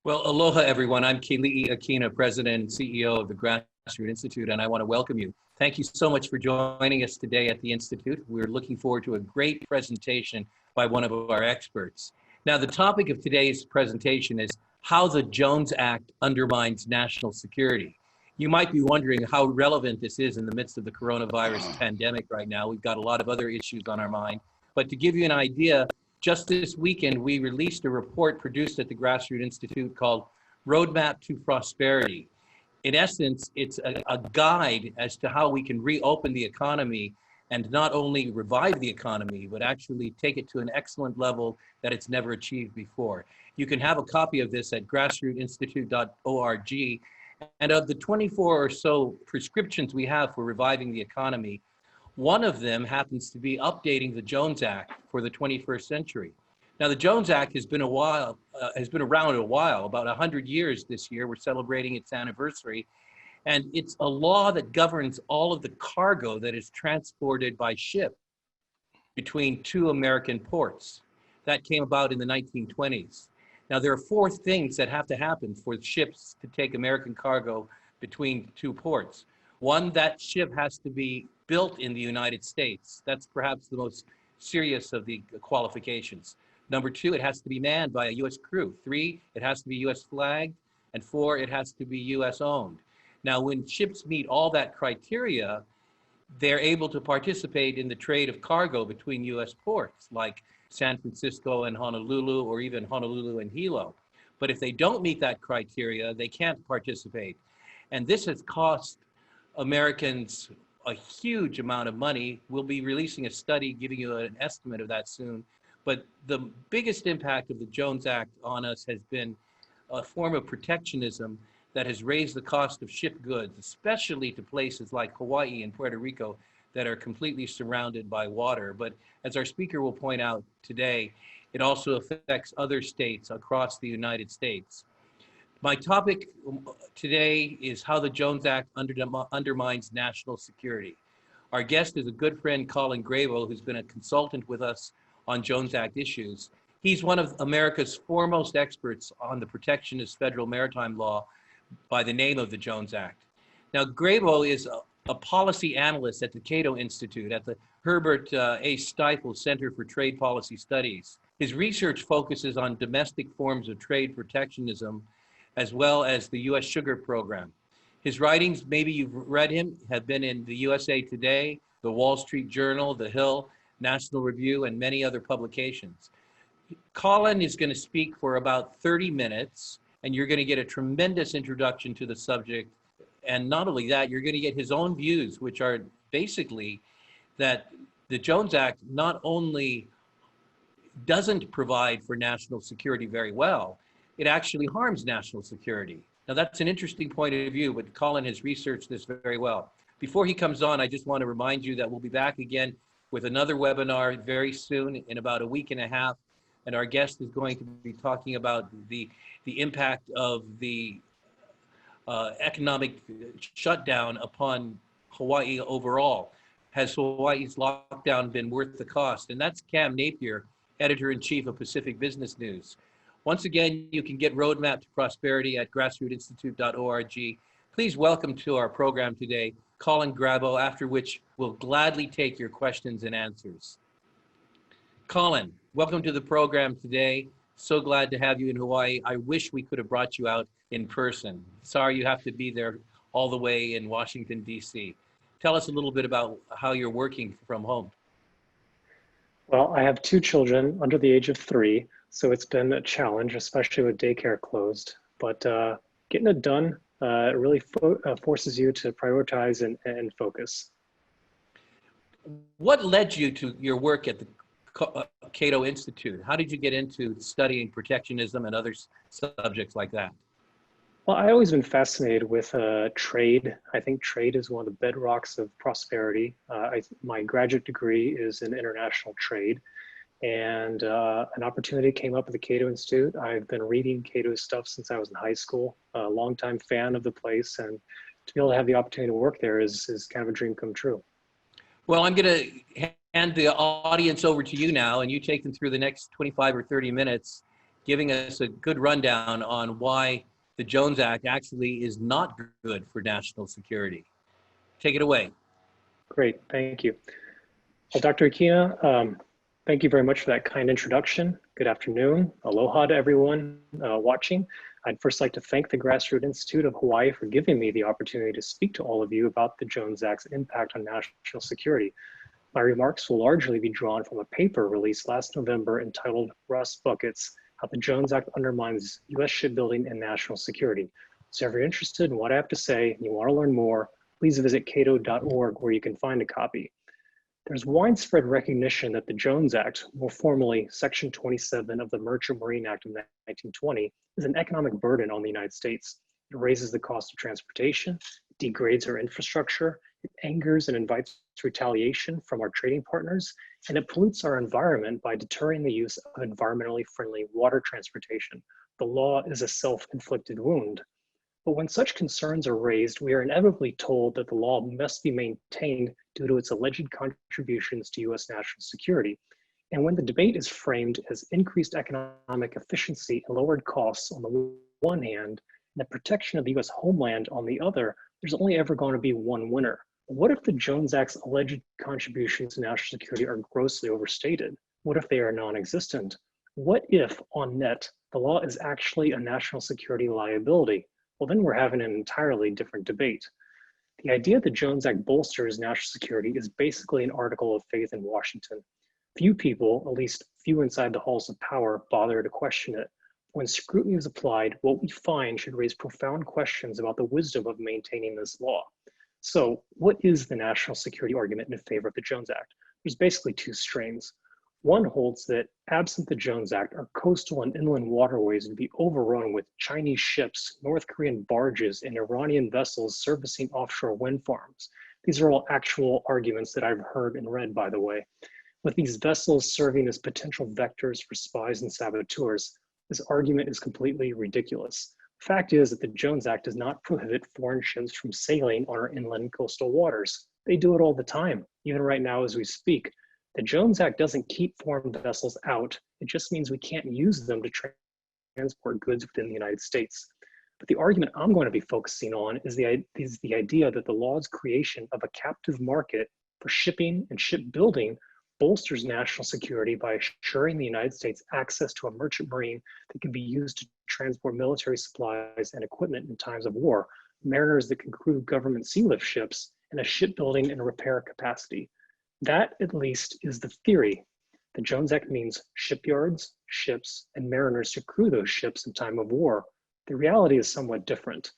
Well, aloha, everyone. I'm Keli'i Akina, President and CEO of the Grassroot Institute, and I want to welcome you. Thank you so much for joining us today at the Institute. We're looking forward to a great presentation by one of our experts. Now, the topic of today's presentation is how the Jones Act undermines national security. You might be wondering how relevant this is in the midst of the coronavirus pandemic right now. We've got a lot of other issues on our mind. But to give you an idea, just this weekend, we released a report produced at the Grassroot Institute called Roadmap to Prosperity. In essence, it's a guide as to how we can reopen the economy and not only revive the economy, but actually take it to an excellent level that it's never achieved before. You can have a copy of this at grassrootinstitute.org. And of the 24 or so prescriptions we have for reviving the economy, one of them happens to be updating the Jones Act for the 21st century. Now, the Jones Act has been around a while, about 100 years this year. We're celebrating its anniversary. And it's a law that governs all of the cargo that is transported by ship between two American ports. That came about in the 1920s. Now, there are four things that have to happen for ships to take American cargo between two ports. One, that ship has to be built in the United States. That's perhaps the most serious of the qualifications. Number two, it has to be manned by a US crew. Three, it has to be US flagged. And four, it has to be US owned. Now, when ships meet all that criteria, they're able to participate in the trade of cargo between US ports, like San Francisco and Honolulu, or even Honolulu and Hilo. But if they don't meet that criteria, they can't participate. And this has cost Americans a huge amount of money. We'll be releasing a study giving you an estimate of that soon. But the biggest impact of the Jones Act on us has been a form of protectionism that has raised the cost of ship goods, especially to places like Hawaii and Puerto Rico that are completely surrounded by water. But as our speaker will point out today, it also affects other states across the United States. My topic today is how the Jones Act undermines national security. Our guest is a good friend, Colin Grabow, who's been a consultant with us on Jones Act issues. He's one of America's foremost experts on the protectionist federal maritime law by the name of the Jones Act. Now, Grabow is a policy analyst at the Cato Institute at the Herbert A. Stifel Center for Trade Policy Studies. His research focuses on domestic forms of trade protectionism, as well as the U.S. sugar program. His writings, maybe you've read him, have been in the USA Today, the Wall Street Journal, The Hill, National Review, and many other publications. Colin is going to speak for about 30 minutes, and you're going to get a tremendous introduction to the subject. And not only that, you're going to get his own views, which are basically that the Jones Act not only doesn't provide for national security very well, it actually harms national security. Now, that's an interesting point of view, but Colin has researched this very well. Before he comes on, I just want to remind you that we'll be back again with another webinar very soon, in about a week and a half. And our guest is going to be talking about the impact of the economic shutdown upon Hawaii overall. Has Hawaii's lockdown been worth the cost? And that's Cam Napier, editor-in-chief of Pacific Business News. Once again, you can get Roadmap to Prosperity at grassrootinstitute.org. Please welcome to our program today, Colin Grabow, after which we'll gladly take your questions and answers. Colin, welcome to the program today. So glad to have you in Hawaii. I wish we could have brought you out in person. Sorry you have to be there all the way in Washington, D.C. Tell us a little bit about how you're working from home. Well, I have two children under the age of 3, so it's been a challenge, especially with daycare closed. But getting it done really forces you to prioritize and focus. What led you to your work at the Cato Institute? How did you get into studying protectionism and other subjects like that? Well, I've always been fascinated with trade. I think trade is one of the bedrocks of prosperity. My graduate degree is in international trade, and an opportunity came up at the Cato Institute. I've been reading Cato stuff since I was in high school, a longtime fan of the place, and to be able to have the opportunity to work there is kind of a dream come true. Well, I'm going to hand the audience over to you now, and you take them through the next 25 or 30 minutes giving us a good rundown on why the Jones Act actually is not good for national security. Take it away. Great, thank you. Well, Dr. Akina, thank you very much for that kind introduction. Good afternoon. Aloha to everyone watching. I'd first like to thank the Grassroot Institute of Hawaii for giving me the opportunity to speak to all of you about the Jones Act's impact on national security. My remarks will largely be drawn from a paper released last November entitled Rust Buckets: How the Jones Act Undermines U.S. Shipbuilding and National Security. So if you're interested in what I have to say and you want to learn more, please visit cato.org where you can find a copy. There's widespread recognition that the Jones Act, more formally Section 27 of the Merchant Marine Act of 1920, is an economic burden on the United States. It raises the cost of transportation, it degrades our infrastructure, it angers and invites retaliation from our trading partners, and it pollutes our environment by deterring the use of environmentally friendly water transportation. The law is a self-inflicted wound. But when such concerns are raised, we are inevitably told that the law must be maintained due to its alleged contributions to US national security. And when the debate is framed as increased economic efficiency and lowered costs on the one hand, and the protection of the US homeland on the other, there's only ever going to be one winner. What if the Jones Act's alleged contributions to national security are grossly overstated? What if they are non-existent? What if, on net, the law is actually a national security liability? Well, then we're having an entirely different debate. The idea that Jones Act bolsters national security is basically an article of faith in Washington. Few people, at least few inside the halls of power, bother to question it. When scrutiny is applied, what we find should raise profound questions about the wisdom of maintaining this law. So what is the national security argument in favor of the Jones Act? There's basically two strains. One holds that, absent the Jones Act, our coastal and inland waterways would be overrun with Chinese ships, North Korean barges, and Iranian vessels servicing offshore wind farms. These are all actual arguments that I've heard and read, by the way. With these vessels serving as potential vectors for spies and saboteurs, this argument is completely ridiculous. The fact is that the Jones Act does not prohibit foreign ships from sailing on our inland coastal waters. They do it all the time, even right now as we speak. The Jones Act doesn't keep foreign vessels out. It just means we can't use them to transport goods within the United States. But the argument I'm going to be focusing on is the idea that the law's creation of a captive market for shipping and shipbuilding bolsters national security by assuring the United States access to a merchant marine that can be used to transport military supplies and equipment in times of war, mariners that can crew government sea lift ships, and a shipbuilding and repair capacity. That, at least, is the theory. The Jones Act means shipyards, ships, and mariners to crew those ships in time of war. The reality is somewhat different.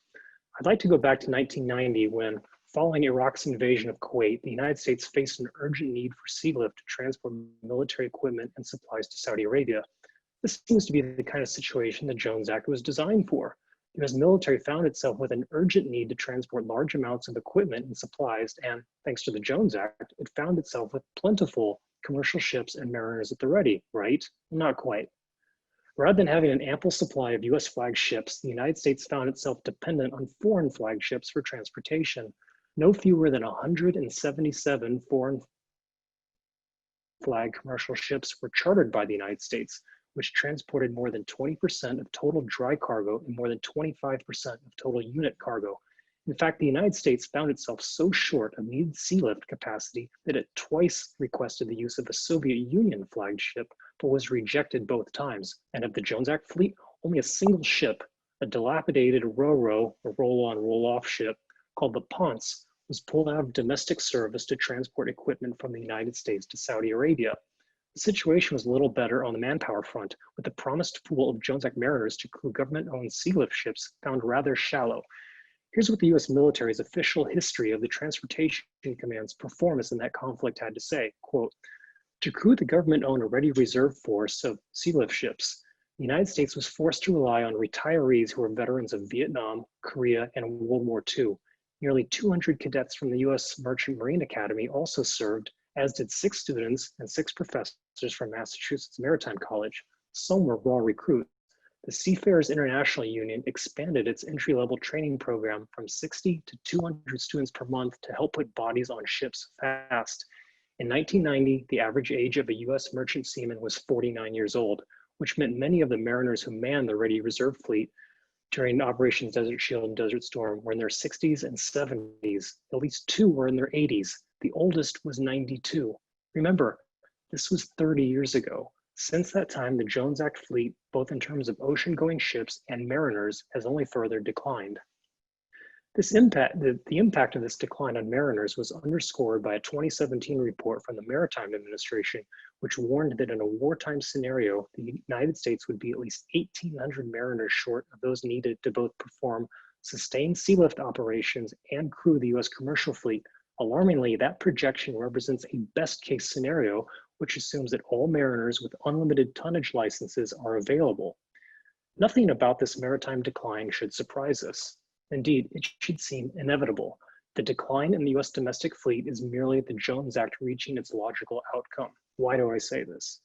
I'd like to go back to 1990 when, following Iraq's invasion of Kuwait, the United States faced an urgent need for sea lift to transport military equipment and supplies to Saudi Arabia. This seems to be the kind of situation the Jones Act was designed for. The US military found itself with an urgent need to transport large amounts of equipment and supplies, and thanks to the Jones Act, it found itself with plentiful commercial ships and mariners at the ready, right? Not quite. Rather than having an ample supply of US flagged ships, the United States found itself dependent on foreign flagged ships for transportation. No fewer than 177 foreign flag commercial ships were chartered by the United States, which transported more than 20% of total dry cargo and more than 25% of total unit cargo. In fact, the United States found itself so short of needed sea lift capacity that it twice requested the use of a Soviet Union flagged ship, but was rejected both times. And of the Jones Act fleet, only a single ship, a dilapidated ro-ro, or roll-on, roll-off ship called the Ponce, was pulled out of domestic service to transport equipment from the United States to Saudi Arabia. The situation was a little better on the manpower front, with the promised pool of Jones Act mariners to crew government-owned sea lift ships found rather shallow. Here's what the US military's official history of the Transportation Command's performance in that conflict had to say, quote, "To crew the government-owned ready reserve force of sea lift ships, the United States was forced to rely on retirees who were veterans of Vietnam, Korea, and World War II. Nearly 200 cadets from the US Merchant Marine Academy also served, as did 6 students and 6 professors from Massachusetts Maritime College. Some were raw recruits. The Seafarers International Union expanded its entry-level training program from 60 to 200 students per month to help put bodies on ships fast. In 1990, the average age of a US merchant seaman was 49 years old, which meant many of the mariners who manned the Ready Reserve Fleet during Operations Desert Shield and Desert Storm were in their 60s and 70s. At least two were in their 80s. The oldest was 92. Remember, this was 30 years ago. Since that time, the Jones Act fleet, both in terms of ocean-going ships and mariners, has only further declined. The impact of this decline on mariners was underscored by a 2017 report from the Maritime Administration, which warned that in a wartime scenario, the United States would be at least 1,800 mariners short of those needed to both perform sustained sea lift operations and crew the US commercial fleet. Alarmingly, that projection represents a best case scenario, which assumes that all mariners with unlimited tonnage licenses are available. Nothing about this maritime decline should surprise us. Indeed, it should seem inevitable. The decline in the US domestic fleet is merely the Jones Act reaching its logical outcome. Why do I say this?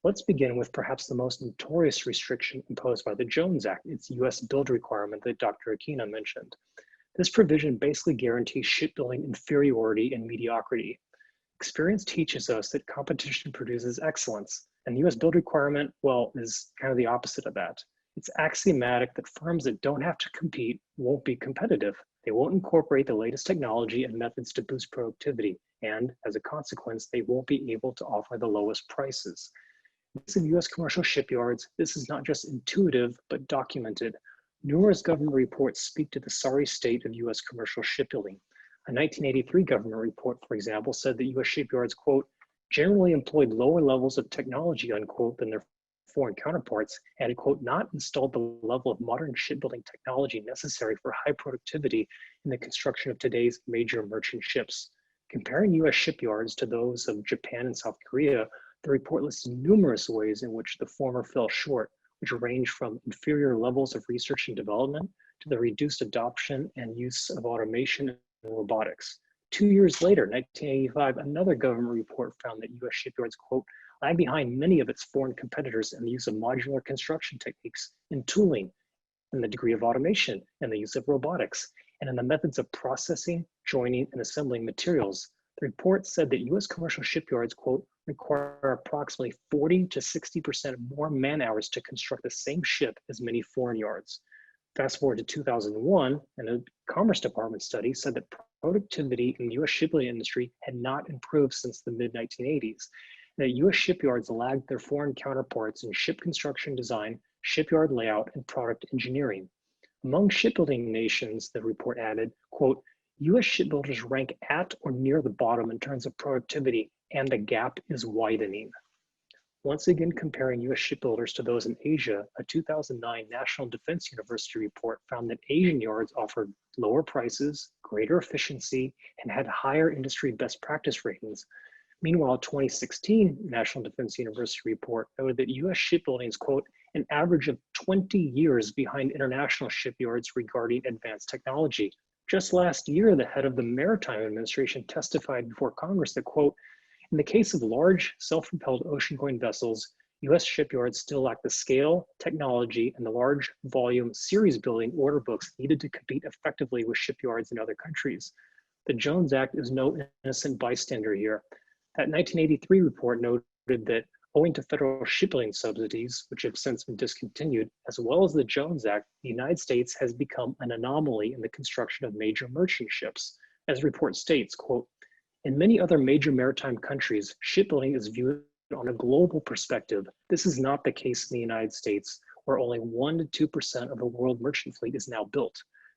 Let's begin with perhaps the most notorious restriction imposed by the Jones Act, its US build requirement that Dr. Aquino mentioned. This provision basically guarantees shipbuilding inferiority and mediocrity. Experience teaches us that competition produces excellence, and the US build requirement, well, is kind of the opposite of that. It's axiomatic that firms that don't have to compete won't be competitive. They won't incorporate the latest technology and methods to boost productivity, and as a consequence, they won't be able to offer the lowest prices. In the case of US commercial shipyards, this is not just intuitive, but documented. Numerous government reports speak to the sorry state of US commercial shipbuilding. A 1983 government report, for example, said that US shipyards, quote, generally employed lower levels of technology, unquote, than their foreign counterparts, and, quote, not installed the level of modern shipbuilding technology necessary for high productivity in the construction of today's major merchant ships. Comparing US shipyards to those of Japan and South Korea, the report lists numerous ways in which the former fell short, which range from inferior levels of research and development to the reduced adoption and use of automation and robotics. 2 years later, 1985, another government report found that US shipyards, quote, lag behind many of its foreign competitors in the use of modular construction techniques, in tooling, in the degree of automation, and the use of robotics, and in the methods of processing, joining, and assembling materials. The report said that US commercial shipyards, quote, require approximately 40 to 60% more man hours to construct the same ship as many foreign yards. Fast forward to 2001, and a Commerce Department study said that productivity in the US shipbuilding industry had not improved since the mid-1980s. That US shipyards lagged their foreign counterparts in ship construction design, shipyard layout, and product engineering. Among shipbuilding nations, the report added, quote, US shipbuilders rank at or near the bottom in terms of productivity, and the gap is widening. Once again, comparing US shipbuilders to those in Asia, a 2009 National Defense University report found that Asian yards offered lower prices, greater efficiency, and had higher industry best practice ratings. Meanwhile, a 2016 National Defense University report noted that US shipbuilding is, quote, an average of 20 years behind international shipyards regarding advanced technology. Just last year, the head of the Maritime Administration testified before Congress that, quote, in the case of large self-propelled ocean-going vessels, US shipyards still lack the scale, technology, and the large volume series building order books needed to compete effectively with shipyards in other countries. The Jones Act is no innocent bystander here. That 1983 report noted that owing to federal shipbuilding subsidies, which have since been discontinued, as well as the Jones Act, the United States has become an anomaly in the construction of major merchant ships. As the report states, quote, in many other major maritime countries, shipbuilding is viewed on a global perspective. This is not the case in the United States, where only 1% to 2% of the world merchant fleet is now built.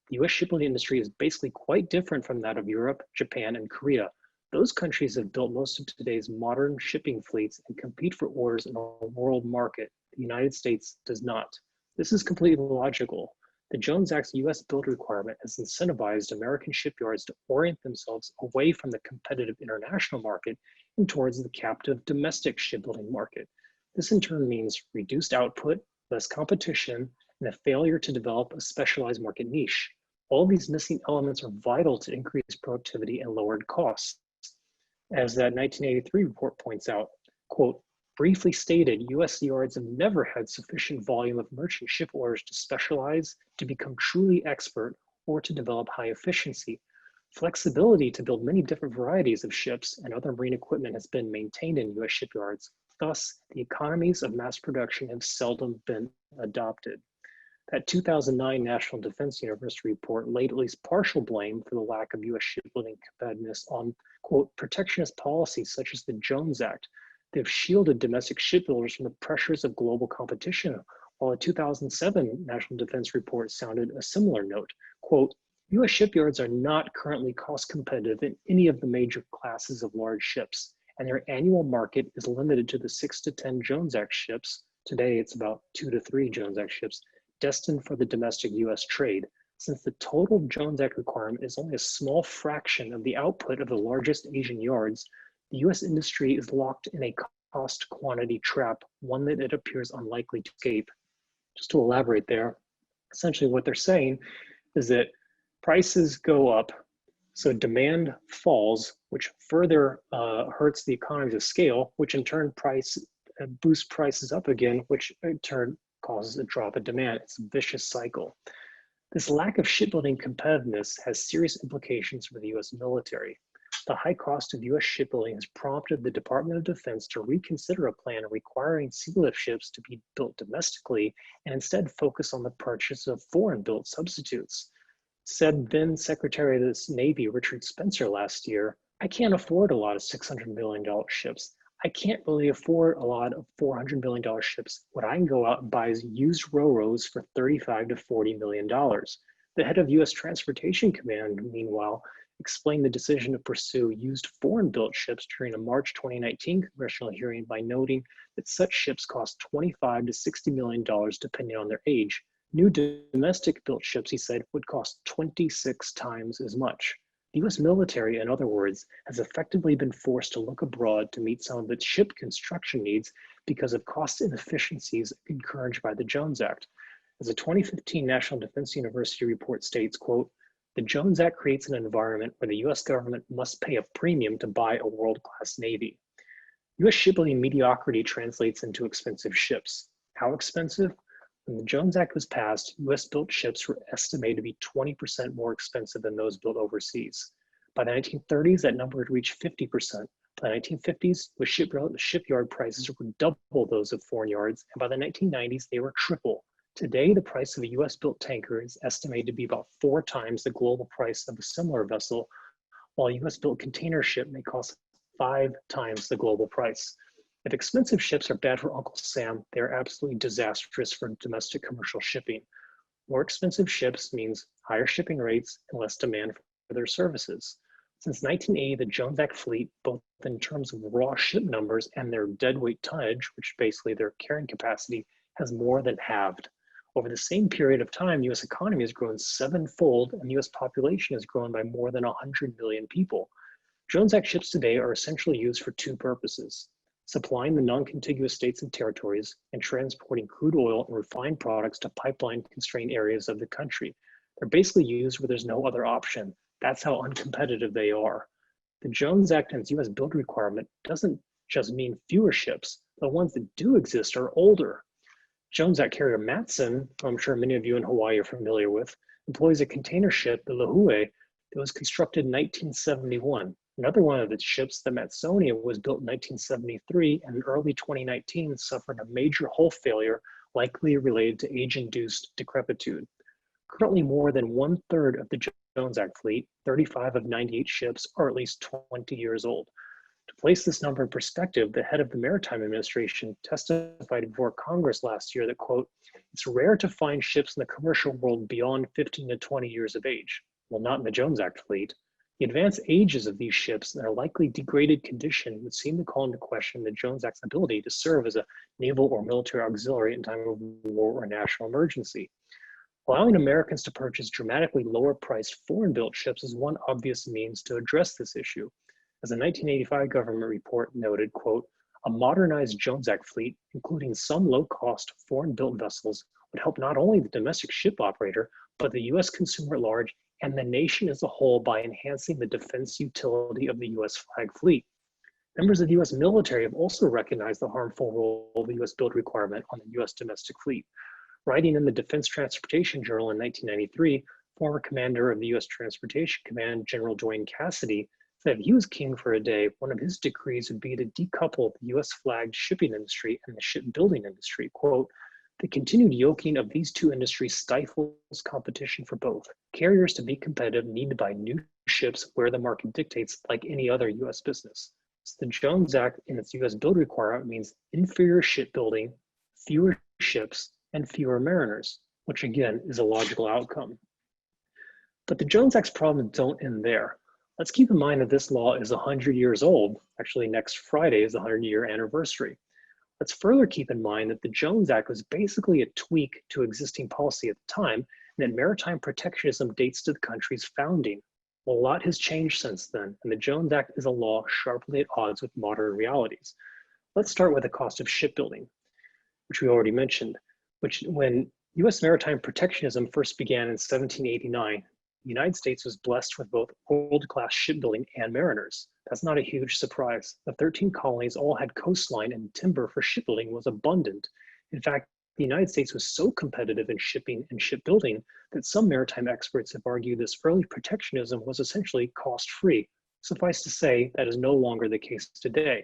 The US shipbuilding industry is basically quite different from that of Europe, Japan, and Korea. Those countries have built most of today's modern shipping fleets and compete for orders in a world market. The United States does not. This is completely illogical. The Jones Act's US build requirement has incentivized American shipyards to orient themselves away from the competitive international market and towards the captive domestic shipbuilding market. This in turn means reduced output, less competition, and a failure to develop a specialized market niche. All these missing elements are vital to increase productivity and lowered costs. As that 1983 report points out, quote, briefly stated, US yards have never had sufficient volume of merchant ship orders to specialize, to become truly expert, or to develop high efficiency. Flexibility to build many different varieties of ships and other marine equipment has been maintained in US shipyards, Thus, the economies of mass production have seldom been adopted. That 2009 National Defense University report laid at least partial blame for the lack of US shipbuilding competitiveness on, quote, protectionist policies such as the Jones Act. They've shielded domestic shipbuilders from the pressures of global competition, while a 2007 National Defense report sounded a similar note. Quote, US shipyards are not currently cost competitive in any of the major classes of large ships, and their annual market is limited to the 6 to 10 Jones Act ships. Today, it's about 2 to 3 Jones Act ships destined for the domestic US trade. Since the total Jones Act requirement is only a small fraction of the output of the largest Asian yards, the US industry is locked in a cost quantity trap, one that it appears unlikely to escape. Just to elaborate there, essentially what they're saying is that prices go up, so demand falls, which further hurts the economies of scale, which in turn boosts prices up again, which in turn causes a drop in demand. It's a vicious cycle. This lack of shipbuilding competitiveness has serious implications for the US military. The high cost of US shipbuilding has prompted the Department of Defense to reconsider a plan requiring sealift ships to be built domestically and instead focus on the purchase of foreign-built substitutes. Said then Secretary of the Navy Richard Spencer last year, "I can't afford a lot of $600 million ships. I can't really afford a lot of $400 million ships. What I can go out and buy is used ro-ros for $35 to $40 million. The head of US Transportation Command, meanwhile, explained the decision to pursue used foreign-built ships during a March 2019 congressional hearing by noting that such ships cost $25 to $60 million depending on their age. New domestic-built ships, he said, would cost 26 times as much. The US military, in other words, has effectively been forced to look abroad to meet some of its ship construction needs because of cost inefficiencies encouraged by the Jones Act. As a 2015 National Defense University report states, quote, "The Jones Act creates an environment where the US government must pay a premium to buy a world-class Navy. US shipbuilding mediocrity translates into expensive ships. How expensive? When the Jones Act was passed, US-built ships were estimated to be 20% more expensive than those built overseas. By the 1930s, that number had reached 50%. By the 1950s, shipyard prices were double those of foreign yards, and by the 1990s, they were triple. Today, the price of a US-built tanker is estimated to be about 4 times the global price of a similar vessel, while a US-built container ship may cost 5 times the global price. If expensive ships are bad for Uncle Sam, they are absolutely disastrous for domestic commercial shipping. More expensive ships means higher shipping rates and less demand for their services. Since 1980, the Jones Act fleet, both in terms of raw ship numbers and their deadweight tonnage, which basically their carrying capacity, has more than halved. Over the same period of time, the US economy has grown 7-fold and the US population has grown by more than 100 million people. Jones Act ships today are essentially used for 2 purposes: supplying the non-contiguous states and territories, and transporting crude oil and refined products to pipeline-constrained areas of the country. They're basically used where there's no other option. That's how uncompetitive they are. The Jones Act and its US build requirement doesn't just mean fewer ships. The ones that do exist are older. Jones Act carrier Matson, who I'm sure many of you in Hawaii are familiar with, employs a container ship, the Lihue, that was constructed in 1971. Another one of its ships, the Matsonia, was built in 1973 and in early 2019 suffered a major hull failure likely related to age-induced decrepitude. Currently, more than 1/3 of the Jones Act fleet, 35 of 98 ships, are at least 20 years old. To place this number in perspective, the head of the Maritime Administration testified before Congress last year that, quote, "It's rare to find ships in the commercial world beyond 15 to 20 years of age." Well, not in the Jones Act fleet. The advanced ages of these ships and their likely degraded condition would seem to call into question the Jones Act's ability to serve as a naval or military auxiliary in time of war or national emergency. Allowing Americans to purchase dramatically lower priced foreign-built ships is one obvious means to address this issue. As a 1985 government report noted, quote, "A modernized Jones Act fleet, including some low-cost foreign-built vessels, would help not only the domestic ship operator, but the US consumer at large and the nation as a whole by enhancing the defense utility of the US flag fleet." Members of the US military have also recognized the harmful role of the US build requirement on the US domestic fleet. Writing in the Defense Transportation Journal in 1993, former commander of the US Transportation Command, General Dwayne Cassidy, that if he was king for a day, one of his decrees would be to decouple the US flagged shipping industry and the shipbuilding industry. Quote, the continued yoking of these two industries stifles competition for both. Carriers to be competitive need to buy new ships where the market dictates, like any other US business. So the Jones Act in its US build requirement means inferior shipbuilding, fewer ships, and fewer mariners, which again is a logical outcome. But the Jones Act's problems don't end there. Let's keep in mind that this law is 100 years old. Actually, next Friday is the 100-year anniversary. Let's further keep in mind that the Jones Act was basically a tweak to existing policy at the time, and that maritime protectionism dates to the country's founding. Well, a lot has changed since then, and the Jones Act is a law sharply at odds with modern realities. Let's start with the cost of shipbuilding, which we already mentioned, which when US maritime protectionism first began in 1789, the United States was blessed with both world-class shipbuilding and mariners. That's not a huge surprise. The 13 colonies all had coastline, and timber for shipbuilding was abundant. In fact, the United States was so competitive in shipping and shipbuilding that some maritime experts have argued this early protectionism was essentially cost-free. Suffice to say, that is no longer the case today.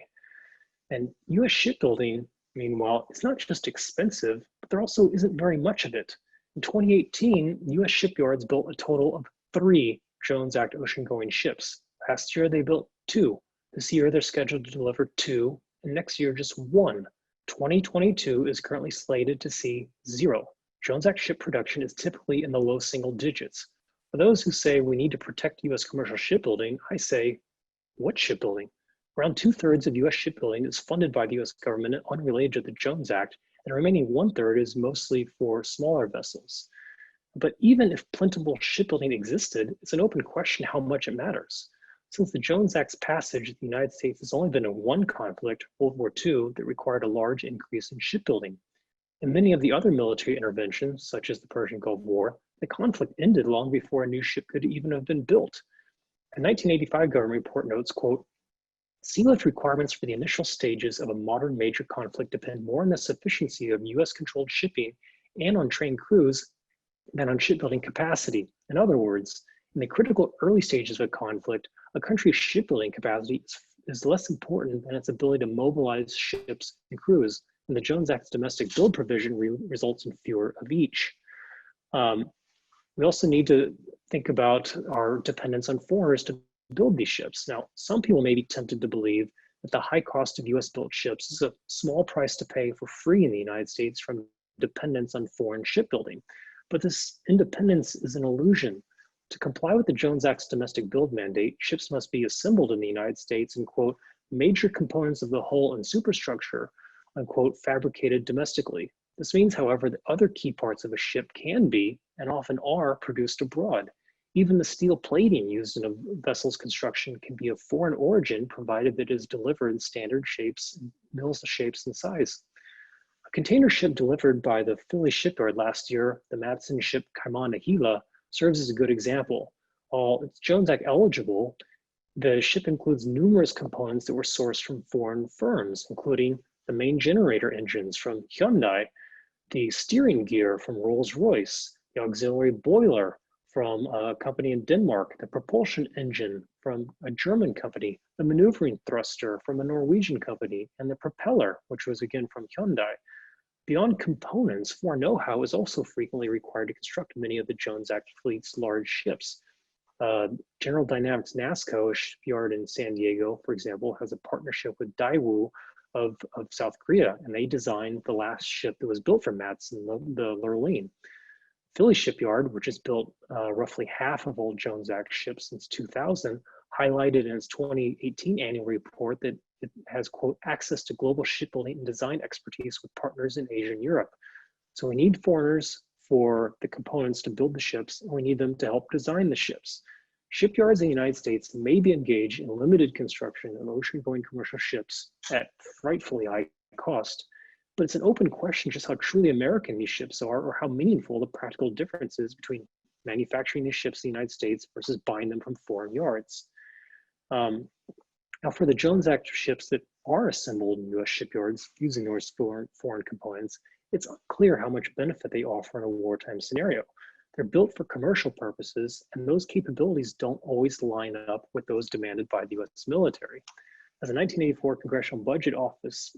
And US shipbuilding, meanwhile, it's not just expensive, but there also isn't very much of it. In 2018, US shipyards built a total of 3 Jones Act ocean-going ships. Last year, they built 2. This year, they're scheduled to deliver 2, and next year, just 1. 2022 is currently slated to see 0. Jones Act ship production is typically in the low single digits. For those who say we need to protect US commercial shipbuilding, I say, what shipbuilding? Around 2/3 of US shipbuilding is funded by the US government and unrelated to the Jones Act, and the remaining 1/3 is mostly for smaller vessels. But even if plentiful shipbuilding existed, it's an open question how much it matters. Since the Jones Act's passage, the United States has only been in one conflict, World War II, that required a large increase in shipbuilding. In many of the other military interventions, such as the Persian Gulf War, the conflict ended long before a new ship could even have been built. A 1985 government report notes, quote, sealift requirements for the initial stages of a modern major conflict depend more on the sufficiency of US-controlled shipping and on trained crews than on shipbuilding capacity. In other words, in the critical early stages of a conflict, a country's shipbuilding capacity is less important than its ability to mobilize ships and crews, and the Jones Act's domestic build provision results in fewer of each. We also need to think about our dependence on foreigners to build these ships. Now, some people may be tempted to believe that the high cost of US-built ships is a small price to pay for free in the United States from dependence on foreign shipbuilding. But this independence is an illusion. To comply with the Jones Act's domestic build mandate, ships must be assembled in the United States and, quote, major components of the hull and superstructure, unquote, fabricated domestically. This means, however, that other key parts of a ship can be, and often are, produced abroad. Even the steel plating used in a vessel's construction can be of foreign origin, provided that it is delivered in standard shapes, mills shapes and size. A container ship delivered by the Philly shipyard last year, the Matson ship Kaimana, serves as a good example. While it's Jones Act eligible, the ship includes numerous components that were sourced from foreign firms, including the main generator engines from Hyundai, the steering gear from Rolls-Royce, the auxiliary boiler from a company in Denmark, the propulsion engine from a German company, the maneuvering thruster from a Norwegian company, and the propeller, which was again from Hyundai. Beyond components, foreign know-how is also frequently required to construct many of the Jones Act fleet's large ships. General Dynamics NASSCO, a shipyard in San Diego, for example, has a partnership with Daewoo of South Korea, and they designed the last ship that was built for Matson, the Lurleen. Philly Shipyard, which has built roughly half of all Jones Act ships since 2000, highlighted in its 2018 annual report that it has, quote, access to global shipbuilding and design expertise with partners in Asia and Europe. So we need foreigners for the components to build the ships, and we need them to help design the ships. Shipyards in the United States may be engaged in limited construction of ocean-going commercial ships at frightfully high cost, but it's an open question just how truly American these ships are, or how meaningful the practical difference is between manufacturing these ships in the United States versus buying them from foreign yards. Now, for the Jones Act ships that are assembled in US shipyards using those foreign components, it's unclear how much benefit they offer in a wartime scenario. They're built for commercial purposes, and those capabilities don't always line up with those demanded by the US military. As a 1984 Congressional Budget Office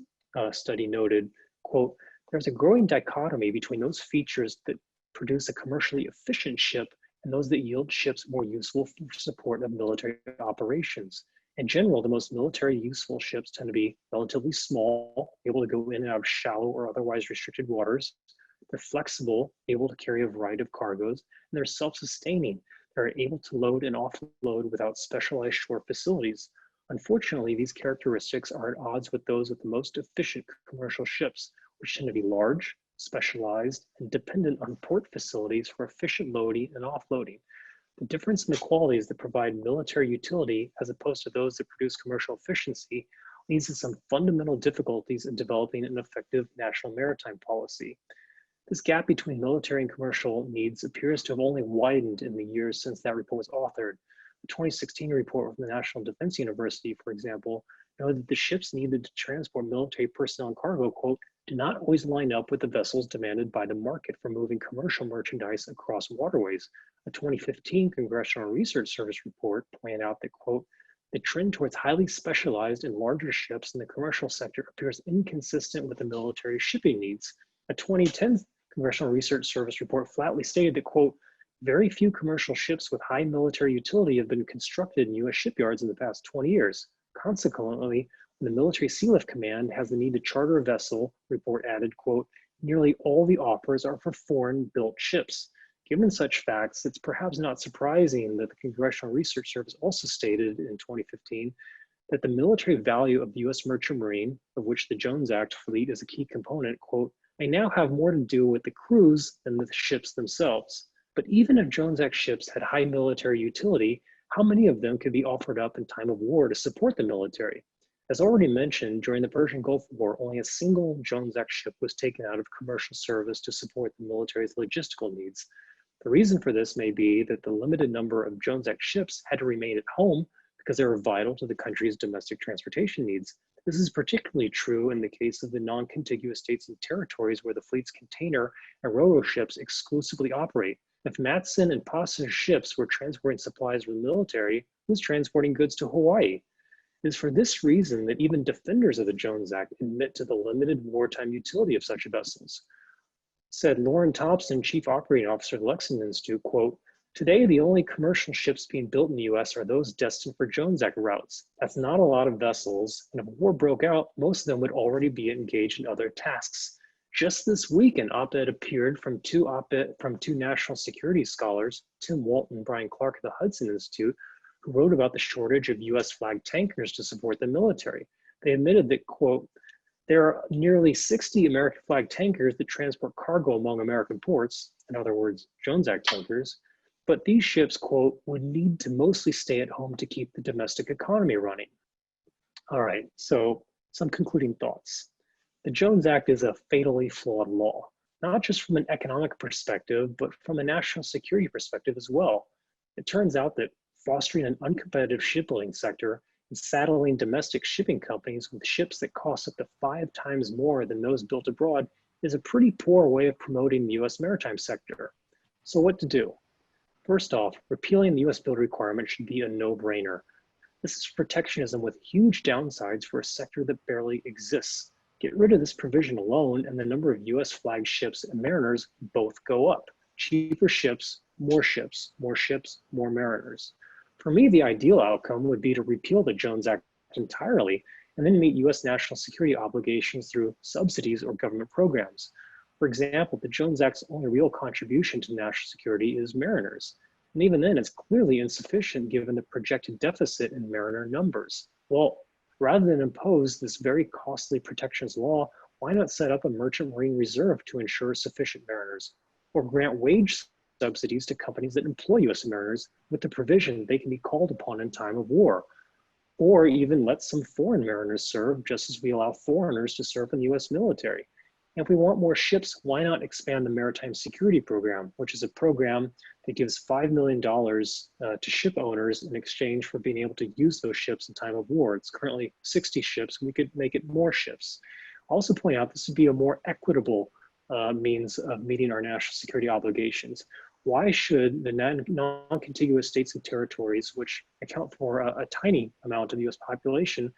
study noted, quote, there's a growing dichotomy between those features that produce a commercially efficient ship and those that yield ships more useful for support of military operations. In general, the most military useful ships tend to be relatively small, able to go in and out of shallow or otherwise restricted waters. They're flexible, able to carry a variety of cargoes, and they're self-sustaining. They're able to load and offload without specialized shore facilities. Unfortunately, these characteristics are at odds with those of the most efficient commercial ships, which tend to be large, specialized, and dependent on port facilities for efficient loading and offloading. The difference in the qualities that provide military utility as opposed to those that produce commercial efficiency leads to some fundamental difficulties in developing an effective national maritime policy. This gap between military and commercial needs appears to have only widened in the years since that report was authored. The 2016 report from the National Defense University, for example, noted that the ships needed to transport military personnel and cargo, quote, do not always line up with the vessels demanded by the market for moving commercial merchandise across waterways. A 2015 Congressional Research Service report pointed out that, quote, the trend towards highly specialized and larger ships in the commercial sector appears inconsistent with the military shipping needs. A 2010 Congressional Research Service report flatly stated that, quote, very few commercial ships with high military utility have been constructed in US shipyards in the past 20 years. Consequently, when the Military Sealift Command has the need to charter a vessel, report added, quote, nearly all the offers are for foreign-built ships. Given such facts, it's perhaps not surprising that the Congressional Research Service also stated in 2015 that the military value of the US Merchant Marine, of which the Jones Act fleet is a key component, quote, may now have more to do with the crews than the ships themselves. But even if Jones Act ships had high military utility, how many of them could be offered up in time of war to support the military? As already mentioned, during the Persian Gulf War, only a single Jones Act ship was taken out of commercial service to support the military's logistical needs. The reason for this may be that the limited number of Jones Act ships had to remain at home because they were vital to the country's domestic transportation needs. This is particularly true in the case of the non-contiguous states and territories where the fleet's container and ro-ro ships exclusively operate. If Matson and Pasa's ships were transporting supplies for the military, who's transporting goods to Hawaii? It is for this reason that even defenders of the Jones Act admit to the limited wartime utility of such vessels. Said Lauren Thompson, Chief Operating Officer of the Lexington Institute, quote, today, the only commercial ships being built in the US are those destined for Jones Act routes. That's not a lot of vessels, and if war broke out, most of them would already be engaged in other tasks. Just this week, an op-ed appeared from two national security scholars, Tim Walton and Brian Clark of the Hudson Institute, who wrote about the shortage of US flagged tankers to support the military. They admitted that, quote, there are nearly 60 American flagged tankers that transport cargo among American ports, in other words, Jones Act tankers, but these ships, quote, would need to mostly stay at home to keep the domestic economy running. All right, so some concluding thoughts. The Jones Act is a fatally flawed law, not just from an economic perspective, but from a national security perspective as well. It turns out that fostering an uncompetitive shipbuilding sector and saddling domestic shipping companies with ships that cost up to 5 times more than those built abroad is a pretty poor way of promoting the US maritime sector. So what to do? First off, repealing the US build requirement should be a no-brainer. This is protectionism with huge downsides for a sector that barely exists. Get rid of this provision alone and the number of US flagged ships and mariners both go up. Cheaper ships, more ships, more ships, more mariners. For me, the ideal outcome would be to repeal the Jones Act entirely and then meet US national security obligations through subsidies or government programs. For example, the Jones Act's only real contribution to national security is mariners. And even then, it's clearly insufficient given the projected deficit in mariner numbers. Well, rather than impose this very costly protectionist law, why not set up a merchant marine reserve to ensure sufficient mariners, or grant wage subsidies to companies that employ US mariners with the provision they can be called upon in time of war, or even let some foreign mariners serve just as we allow foreigners to serve in the US military. And if we want more ships, why not expand the Maritime Security Program, which is a program that gives $5 million to ship owners in exchange for being able to use those ships in time of war. It's currently 60 ships, we could make it more ships. I'll also point out this would be a more equitable means of meeting our national security obligations. why should the non-contiguous states and territories, which account for a tiny amount of the US population,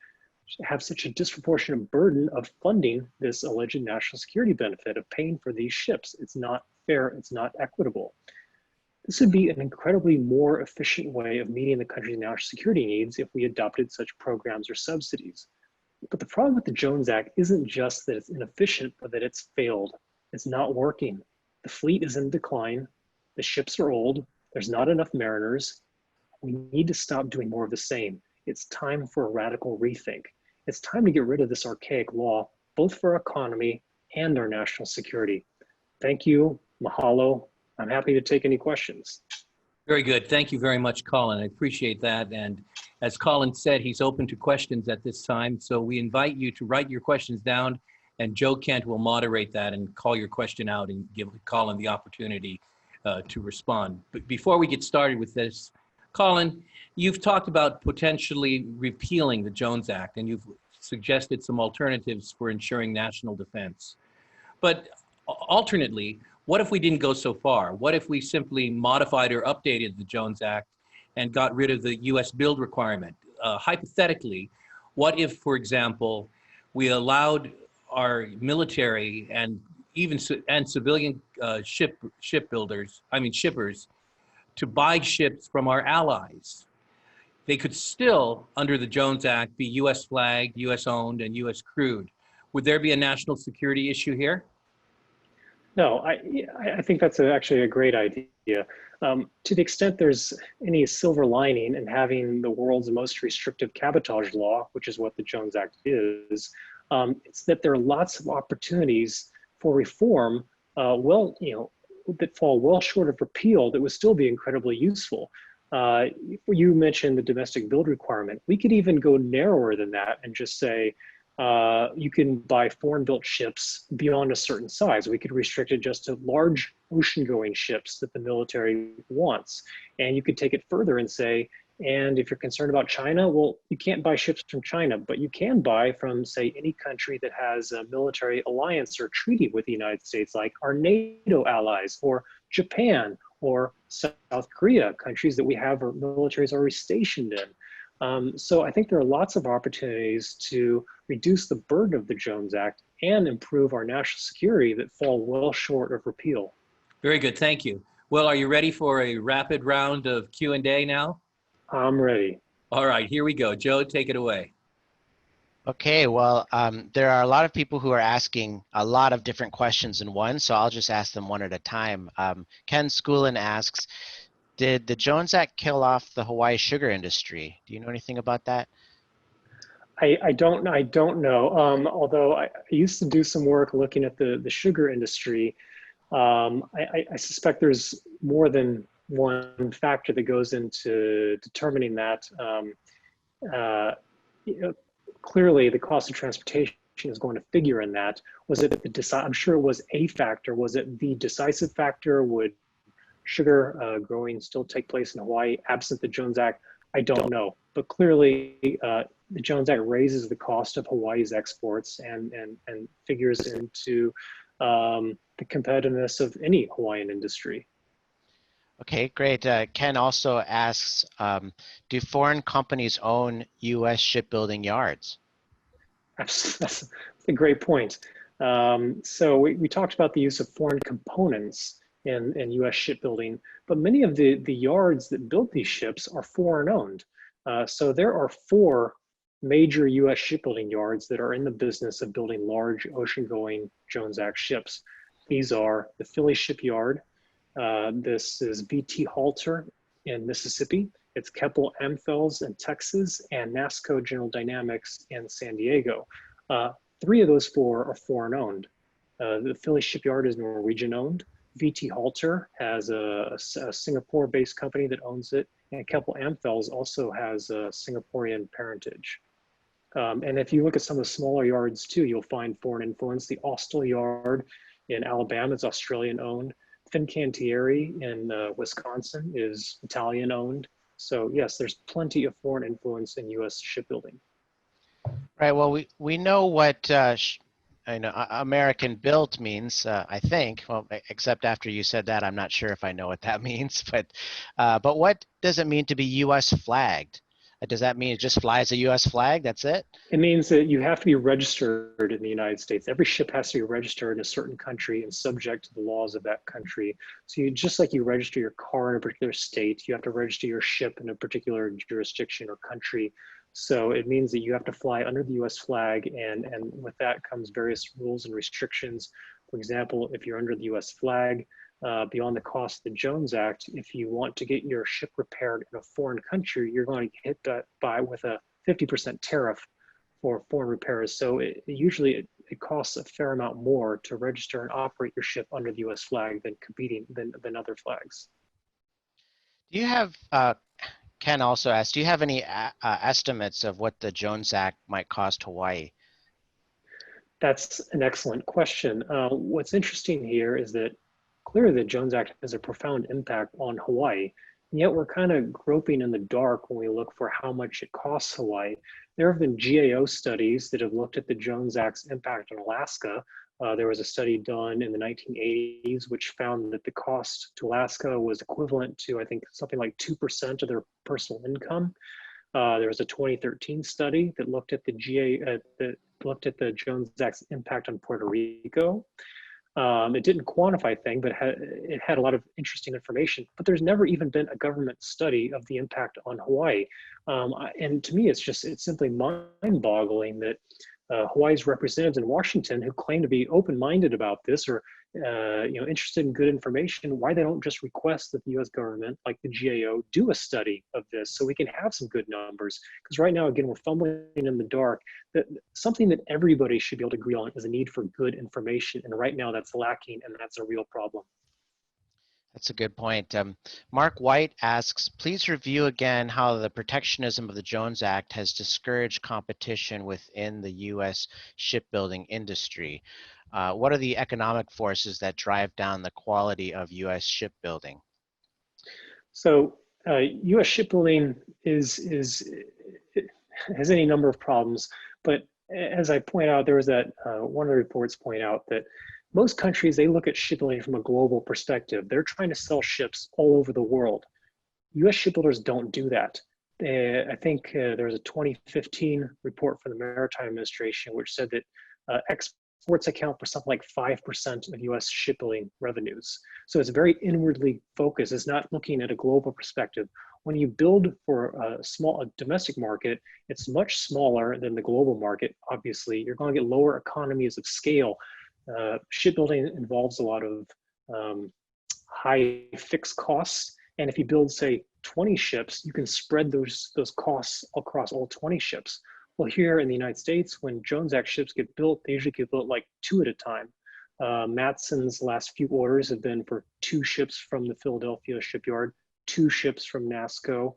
have such a disproportionate burden of funding this alleged national security benefit of paying for these ships? It's not fair, it's not equitable. This would be an incredibly more efficient way of meeting the country's national security needs if we adopted such programs or subsidies. But the problem with the Jones Act isn't just that it's inefficient, but that it's failed. It's not working. The fleet is in decline. The ships are old. There's not enough mariners. We need to stop doing more of the same. It's time for a radical rethink. It's time to get rid of this archaic law, both for our economy and our national security. Thank you. Mahalo. I'm happy to take any questions. Very good. Thank you very much, Colin. I appreciate that. And as Colin said, he's open to questions at this time. So we invite you to write your questions down, and Joe Kent will moderate that and call your question out and give Colin the opportunity to respond. But before we get started with this, Colin, you've talked about potentially repealing the Jones Act, and you've suggested some alternatives for ensuring national defense. But alternately, what if we didn't go so far? What if we simply modified or updated the Jones Act and got rid of the US build requirement? Hypothetically, what if, for example, we allowed our military and even civilian shippers to buy ships from our allies? They could still, under the Jones Act, be US flagged, US owned, and US crewed. Would there be a national security issue here? No, I think that's actually a great idea. To the extent there's any silver lining in having the world's most restrictive cabotage law, which is what the Jones Act is, it's that there are lots of opportunities for reform, that fall well short of repeal that would still be incredibly useful. You mentioned the domestic build requirement. We could even go narrower than that and just say, you can buy foreign-built ships beyond a certain size. We could restrict it just to large ocean-going ships that the military wants. And you could take it further and say, and if you're concerned about China, well, you can't buy ships from China, but you can buy from, say, any country that has a military alliance or treaty with the United States, like our NATO allies, or Japan, or South Korea, countries that we have our militaries already stationed in. So I think there are lots of opportunities to reduce the burden of the Jones Act and improve our national security that fall well short of repeal. Very good, thank you. Well, are you ready for a rapid round of Q&A now? I'm ready. All right, here we go. Joe, take it away. Okay, well, there are a lot of people who are asking a lot of different questions in one, so I'll just ask them one at a time. Ken Schoolin asks, did the Jones Act kill off the Hawaii sugar industry? Do you know anything about that? I don't know. Although I used to do some work looking at the sugar industry. I suspect there's more than one factor that goes into determining that. Clearly, the cost of transportation is going to figure in that. Was it I'm sure it was a factor. Was it the decisive factor? Would sugar growing still take place in Hawaii absent the Jones Act? I don't know. But clearly, the Jones Act raises the cost of Hawaii's exports and figures into the competitiveness of any Hawaiian industry. Okay, great. Ken also asks, do foreign companies own U.S. shipbuilding yards? That's a great point. So we talked about the use of foreign components in U.S. shipbuilding, but many of the yards that build these ships are foreign owned. So there are 4 major U.S. shipbuilding yards that are in the business of building large ocean-going Jones Act ships. These are the Philly Shipyard. This is V.T. Halter in Mississippi. It's Keppel Amphels in Texas, and NASSCO General Dynamics in San Diego. 3 of those 4 are foreign owned. The Philly Shipyard is Norwegian owned. V.T. Halter has a Singapore-based company that owns it, and Keppel Amphels also has a Singaporean parentage. And if you look at some of the smaller yards too, you'll find foreign influence. The Austell Yard in Alabama is Australian owned. Fincantieri in Wisconsin is Italian owned. So yes, there's plenty of foreign influence in U.S. shipbuilding. Right, well, we know what I know American built means, I think, well, except after you said that, I'm not sure if I know what that means, but what does it mean to be US flagged? Does that mean it just flies a US flag? That's it? It means that you have to be registered in the United States. Every ship has to be registered in a certain country and subject to the laws of that country. So you, just like you register your car in a particular state, you have to register your ship in a particular jurisdiction or country. So it means that you have to fly under the US flag, and with that comes various rules and restrictions. For example, if you're under the US flag, beyond the cost of the Jones Act, if you want to get your ship repaired in a foreign country, you're going to hit that with a 50% tariff for foreign repairs. So usually it costs a fair amount more to register and operate your ship under the US flag than competing than other flags. Do you have, Ken also asked, do you have any estimates of what the Jones Act might cost Hawaii? That's an excellent question. What's interesting here is that clearly the Jones Act has a profound impact on Hawaii, and yet we're kind of groping in the dark when we look for how much it costs Hawaii. There have been GAO studies that have looked at the Jones Act's impact on Alaska. There was a study done in the 1980s which found that the cost to Alaska was equivalent to, I think, something like 2% of their personal income. There was a 2013 study that looked at the Jones Act's impact on Puerto Rico. It didn't quantify things, but it had a lot of interesting information. But there's never even been a government study of the impact on Hawaii. And to me, it's simply mind-boggling that Hawaii's representatives in Washington, who claim to be open-minded about this or interested in good information, why they don't just request that the U.S. government, like the GAO, do a study of this so we can have some good numbers. Because right now, again, we're fumbling in the dark. That something that everybody should be able to agree on is a need for good information, and right now that's lacking, and that's a real problem. That's a good point. Mark White asks, please review again how the protectionism of the Jones Act has discouraged competition within the U.S. shipbuilding industry. What are the economic forces that drive down the quality of U.S. shipbuilding? So U.S. shipbuilding has any number of problems, but as I point out, there was that one of the reports point out that most countries, they look at shipbuilding from a global perspective. They're trying to sell ships all over the world. U.S. shipbuilders don't do that. I think there was a 2015 report from the Maritime Administration which said that exports account for something like 5% of U.S. shipbuilding revenues. So it's very inwardly focused. It's not looking at a global perspective. When you build for a domestic market, it's much smaller than the global market. Obviously, you're going to get lower economies of scale. Shipbuilding involves a lot of high fixed costs. And if you build, say, 20 ships, you can spread those costs across all 20 ships. Well, here in the United States, when Jones Act ships get built, they usually get built like 2 at a time. Matson's last few orders have been for 2 ships from the Philadelphia shipyard, 2 ships from NASSCO.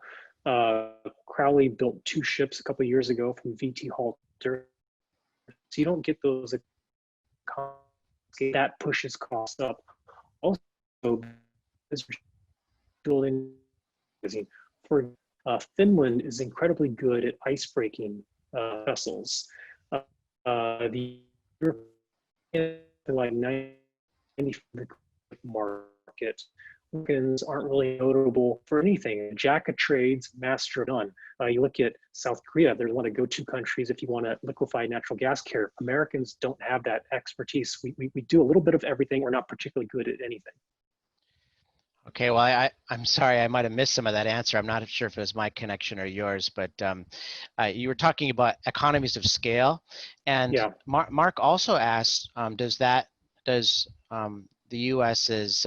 Crowley built 2 ships a couple of years ago from VT Halter. So you don't get those. That pushes costs up. Also, building for Finland is incredibly good at ice breaking vessels. The European, like 90% market, Americans aren't really notable for anything. Jack of trades, master of none. You look at South Korea, they're one of the go-to countries if you want to liquefy natural gas carrier. Americans don't have that expertise. We do a little bit of everything. We're not particularly good at anything. Okay, well, I'm sorry, I might have missed some of that answer. I'm not sure if it was my connection or yours, but you were talking about economies of scale. And yeah. Mark also asked, does the U.S.'s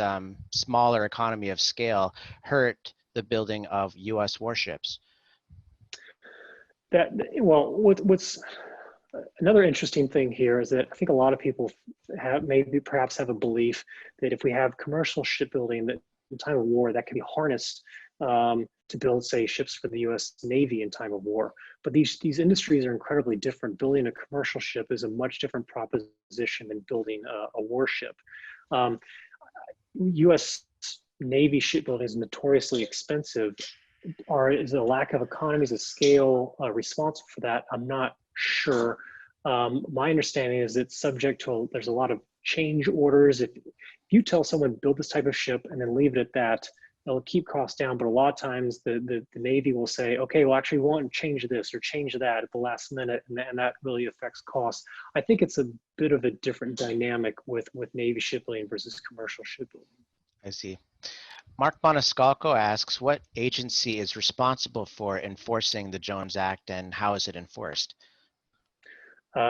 smaller economy of scale hurt the building of U.S. warships? What's another interesting thing here is that I think a lot of people perhaps have a belief that if we have commercial shipbuilding, that in time of war, that can be harnessed to build, say, ships for the U.S. Navy in time of war. But these industries are incredibly different. Building a commercial ship is a much different proposition than building a warship. U.S. Navy shipbuilding is notoriously expensive. Is a lack of economies of scale responsible for that? I'm not sure. My understanding is it's subject to, there's a lot of change orders. If you tell someone build this type of ship and then leave it at that, they'll keep costs down. But a lot of times the Navy will say, okay, well, actually we want to change this or change that at the last minute. And that really affects costs. I think it's a bit of a different dynamic with Navy shipbuilding versus commercial shipbuilding. I see. Mark Boniscalco asks, what agency is responsible for enforcing the Jones Act and how is it enforced?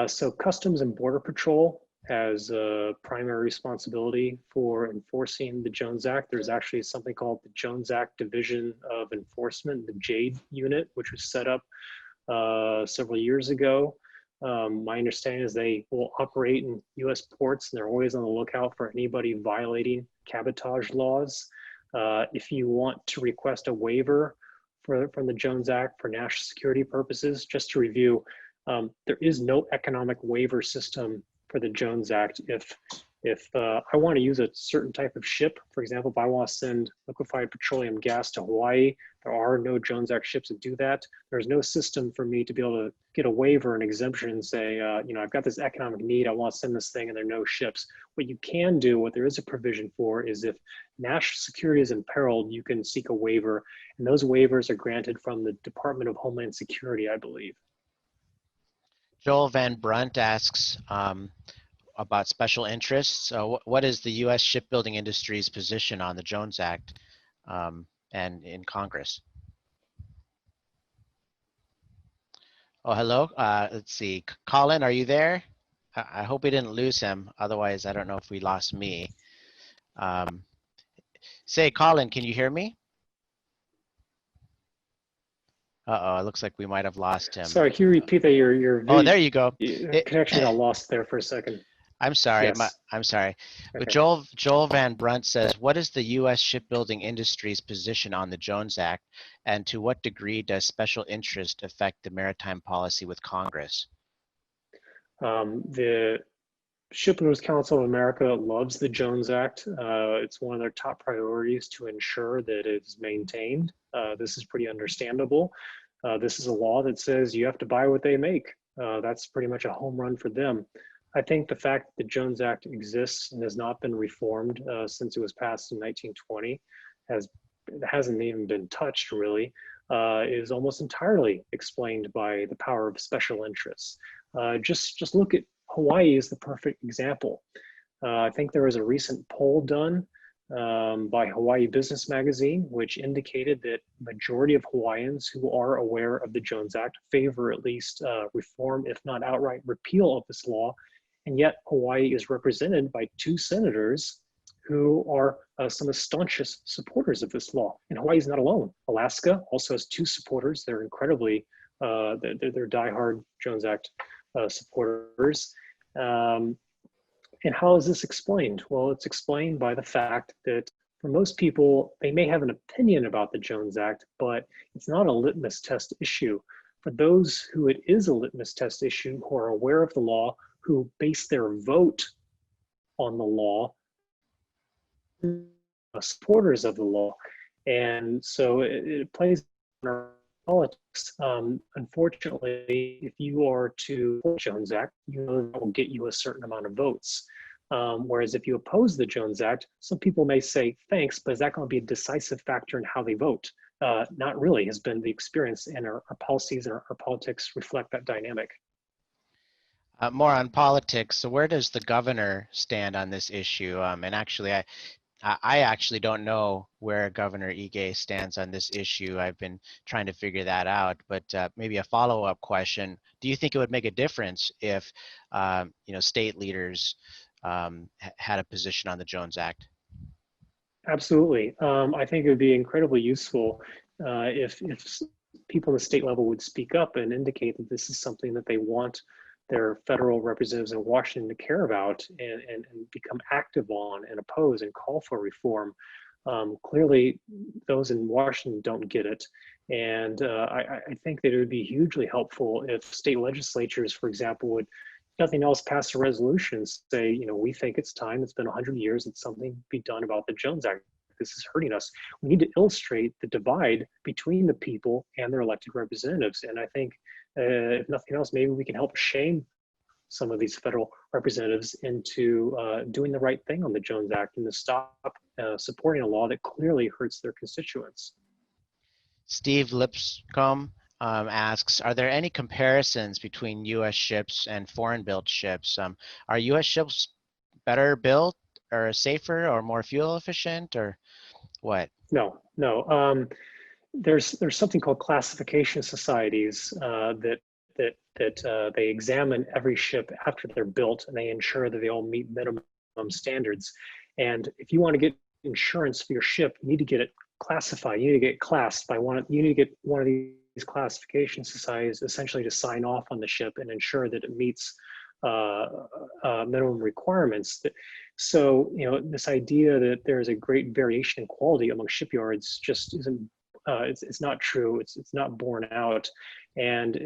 So Customs and Border Patrol has a primary responsibility for enforcing the Jones Act. There's actually something called the Jones Act Division of Enforcement, the JADE unit, which was set up several years ago. My understanding is they will operate in US ports and they're always on the lookout for anybody violating cabotage laws. If you want to request a waiver from the Jones Act for national security purposes, just to review, there is no economic waiver system for the Jones Act. If I want to use a certain type of ship, for example, if I want to send liquefied petroleum gas to Hawaii, there are no Jones Act ships that do that. There's no system for me to be able to get a waiver and exemption and say, you know, I've got this economic need, I want to send this thing, and there are no ships. What you can do, what there is a provision for, is if national security is imperiled, you can seek a waiver, and those waivers are granted from the Department of Homeland Security, I believe. Joel Van Brunt asks about special interests. What is the U.S. shipbuilding industry's position on the Jones Act and in Congress? Oh, hello. Let's see. Colin, are you there? I hope we didn't lose him. Otherwise, I don't know if we lost me. Say, Colin, can you hear me? Uh-oh, it looks like we might have lost him. Sorry, can you repeat that? Your video, oh, there you go. Connection got lost there for a second. I'm sorry. Yes. I'm sorry. Okay. But Joel Van Brunt says, what is the U.S. shipbuilding industry's position on the Jones Act, and to what degree does special interest affect the maritime policy with Congress? The Shipbuilders Council of America loves the Jones Act. It's one of their top priorities to ensure that it is maintained. This is pretty understandable. This is a law that says you have to buy what they make. That's pretty much a home run for them. I think the fact that the Jones Act exists and has not been reformed since it was passed in 1920, hasn't even been touched really, is almost entirely explained by the power of special interests. Just look at Hawaii is the perfect example. I think there was a recent poll done by Hawaii Business Magazine, which indicated that majority of Hawaiians who are aware of the Jones Act favor at least reform, if not outright repeal of this law. And yet Hawaii is represented by 2 senators who are some of the staunchest supporters of this law. And Hawaii is not alone. Alaska also has 2 supporters. They're incredibly, they're diehard Jones Act supporters. And how is this explained? Well, it's explained by the fact that for most people, they may have an opinion about the Jones Act, but it's not a litmus test issue. For those who it is a litmus test issue, who are aware of the law, who base their vote on the law, supporters of the law. And so it plays in our politics. Unfortunately, if you are to support the Jones Act, you know that will get you a certain amount of votes. Whereas if you oppose the Jones Act, some people may say, thanks, but is that going to be a decisive factor in how they vote? Not really, has been the experience, and our policies and our politics reflect that dynamic. More on politics. So where does the governor stand on this issue? And actually, I actually don't know where Governor Ige stands on this issue. I've been trying to figure that out, but maybe a follow-up question. Do you think it would make a difference if state leaders had a position on the Jones Act? Absolutely. I think it would be incredibly useful if people at the state level would speak up and indicate that this is something that they want their federal representatives in Washington to care about and become active on and oppose and call for reform. Clearly, those in Washington don't get it. And I think that it would be hugely helpful if state legislatures, for example, would, if nothing else, pass a resolution and say, you know, we think it's time, it's been 100 years, that something be done about the Jones Act. This is hurting us. We need to illustrate the divide between the people and their elected representatives. And I think if nothing else, maybe we can help shame some of these federal representatives into doing the right thing on the Jones Act and to stop supporting a law that clearly hurts their constituents. Steve Lipscomb asks, are there any comparisons between U.S. ships and foreign-built ships? Are U.S. ships better built or safer or more fuel efficient or what? No, no. There's something called classification societies that they examine every ship after they're built, and they ensure that they all meet minimum standards. And if you want to get insurance for your ship, you need to get it classified. You need to get classed by you need to get one of these classification societies essentially to sign off on the ship and ensure that it meets minimum requirements. So, this idea that there's a great variation in quality among shipyards just isn't, it's not true. It's not borne out. And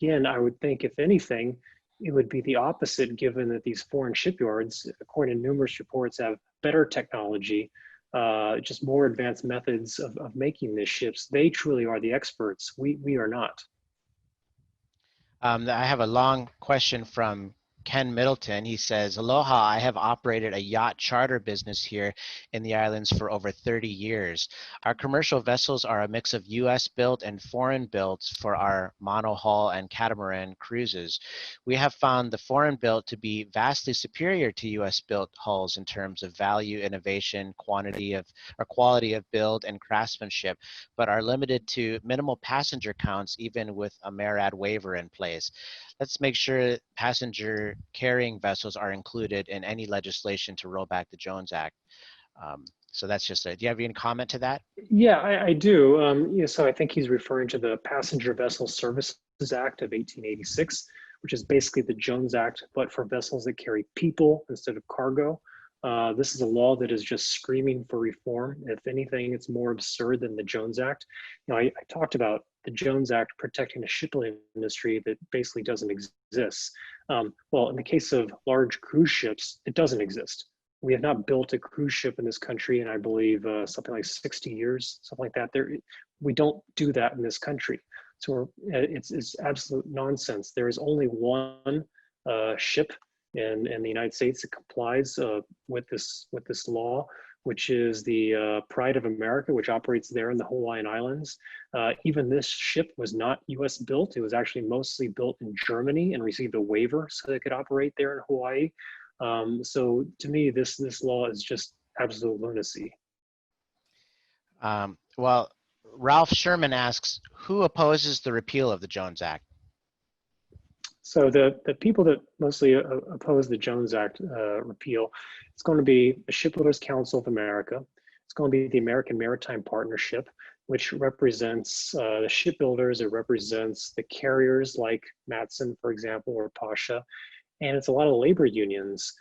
again, I would think if anything, it would be the opposite, given that these foreign shipyards, according to numerous reports, have better technology, just more advanced methods of making these ships. They truly are the experts. We are not. I have a long question from Ken Middleton. He says, aloha, I have operated a yacht charter business here in the islands for over 30 years. Our commercial vessels are a mix of US built and foreign built for our monohull and catamaran cruises. We have found the foreign built to be vastly superior to US built hulls in terms of value, innovation, quality of build and craftsmanship, but are limited to minimal passenger counts even with a MARAD waiver in place. Let's make sure passenger carrying vessels are included in any legislation to roll back the Jones Act. So that's just do you have any comment to that? Yeah, I do. So I think he's referring to the Passenger Vessel Services Act of 1886, which is basically the Jones Act, but for vessels that carry people instead of cargo. This is a law that is just screaming for reform. If anything, it's more absurd than the Jones Act. I talked about the Jones Act protecting the shipbuilding industry that basically doesn't exist. Well, in the case of large cruise ships, it doesn't exist. We have not built a cruise ship in this country in, I believe, something like 60 years, something like that. We don't do that in this country. So it's absolute nonsense. There is only one ship in the United States that complies with this law, which is the Pride of America, which operates there in the Hawaiian Islands. Even this ship was not US built. It was actually mostly built in Germany and received a waiver so it could operate there in Hawaii. So to me, this law is just absolute lunacy. Well, Ralph Sherman asks, who opposes the repeal of the Jones Act? So the people that mostly oppose the Jones Act repeal, it's going to be the Shipbuilders Council of America. It's going to be the American Maritime Partnership, which represents the shipbuilders. It represents the carriers like Matson, for example, or Pasha. And it's a lot of labor unions.